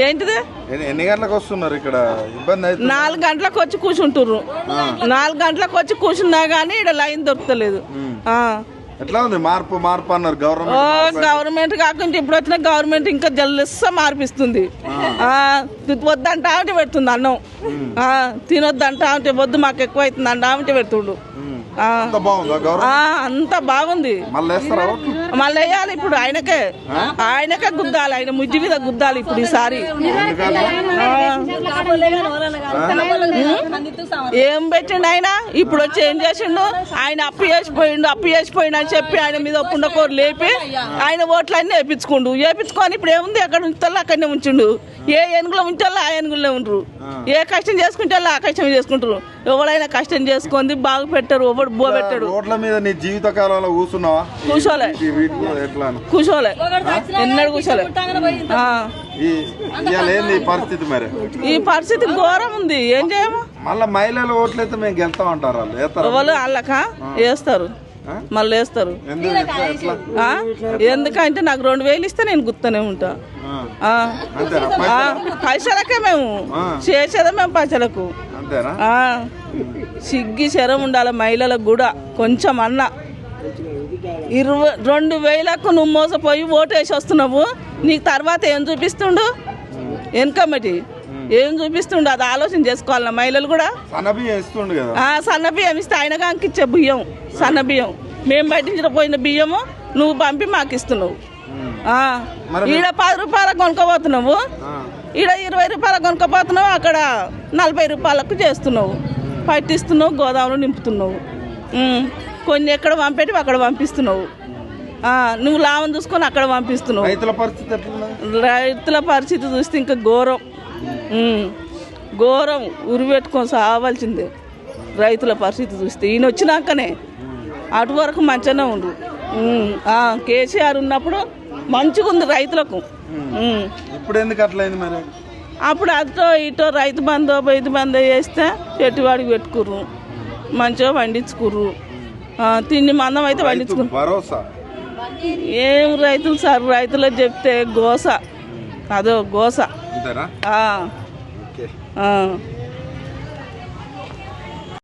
ఏంటిది ఎన్ని గంటలకు వస్తున్నారు ఇక్కడ? ఇబ్బంది అయితే 4 గంటలకు వచ్చి కూర్చుంటారు. 4 గంటలకు వచ్చి కూర్చున్నా గానీ ఇక్కడ లైన్ దొరుకుతలేదు. ఎట్లా ఉంది మార్పు అన్నారు గవర్నమెంట్ కాకుండా ఇప్పుడు వచ్చిన గవర్నమెంట్ ఇంకా జల్లిస్స మార్పిస్తుంది. వద్దంట ఆమె పెడుతుంది అన్నం, తినొద్దంట ఆమె వద్దు మాకు ఎక్కువ అవుతుంది అంట ఆమె పెడుతుండు. అంత బాగుంది. మళ్ళీ వేయాలి ఇప్పుడు ఆయనకే గుద్దాలి, ఆయన ముజ్జి మీద గుద్దాలి ఇప్పుడు ఈసారి. ఏం పెట్టిండు ఆయన? ఇప్పుడు వచ్చి ఏం చేసిండు? ఆయన అప్పు చేసిపోయిండు అని చెప్పి ఆయన మీద పుండకోరు లేపి ఆయన ఓట్లన్నీ వేపించుకొని ఇప్పుడు ఏముంది అక్కడ ఉంచాలో అక్కడనే ఉంచిండు. ఏ ఏనుగులో ఉంచాలో ఆ ఏనుగుల్లో ఉండరు, ఏ కష్టం చేసుకుంటే ఆ కష్టం చేసుకుంటారు. ఎవరైనా కష్టం చేసుకుంది బాగు పెట్టరు, ఎవడు బో పెట్టాడు. రోడ్ల మీద నీ జీవిత కాలంలో కూర్చున్నావా? కూర్చోలే ఎన్నడు కూర్చోలే. పరిస్థితి మరి ఈ పరిస్థితి ఘోరం ఉంది. ఏం చేయము? మళ్ళీ మహిళలు ఓట్లయితే మేము గెలుతామంటారు వాళ్ళు వాళ్ళక వేస్తారు, మళ్ళీ వేస్తారు. ఎందుకంటే నాకు 2000 ఇస్తే నేను గుర్తూనే ఉంటా. పైసలకే మేము చేసేదా, మేము పైసలకు. సిగ్గి శరం ఉండాలి మహిళలకు కూడా కొంచెం అన్న. 22,000కు నువ్వు మోసపోయి ఓటేసి వస్తున్నావు, నీకు తర్వాత ఏం చూపిస్తుండు? ఎన్కమిటీ ఏం చూపిస్తుండు? అది ఆలోచన చేసుకోవాలి మహిళలు కూడా. సన్నబియ్యం ఇస్తే ఆయన కాంకిచ్చే బియ్యం, సన్న బియ్యం మేము పట్టించకపోయిన బియ్యము నువ్వు పంపి మాకు ఇస్తున్నావు. ఈడ 10 రూపాయలకు కొనుక్కోపోతున్నావు, ఈడ 20 రూపాయలకు కొనుక్కోపోతున్నావు, అక్కడ 40 రూపాయలకు చేస్తున్నావు, పట్టిస్తున్నావు, గోదావరిలో నింపుతున్నావు. కొన్ని ఎక్కడ పంపేటి అక్కడ పంపిస్తున్నావు. నువ్వు లాభం చూసుకొని అక్కడ పంపిస్తున్నావు. రైతుల పరిస్థితి చూస్తే ఇంకా ఘోరం ఉరిపెట్టుకొని సావాల్సిందే. రైతుల పరిస్థితి చూస్తే ఈయన వచ్చినాకనే అటు వరకు మంచిగానే ఉండు. కేసీఆర్ ఉన్నప్పుడు మంచిగా ఉంది రైతులకు. ఇప్పుడు ఎందుకు అట్లయింది మరి? అప్పుడు అటో ఇటో రైతు బంధు చేస్తే పెట్టుబడికి పెట్టుకుర్రు, మంచిగా పండించుకుర్రు, తిండి మందం అయితే పండించుకుర్రు. ఏం రైతులు సార్, రైతులకు చెప్తే గోస, అదో గోస.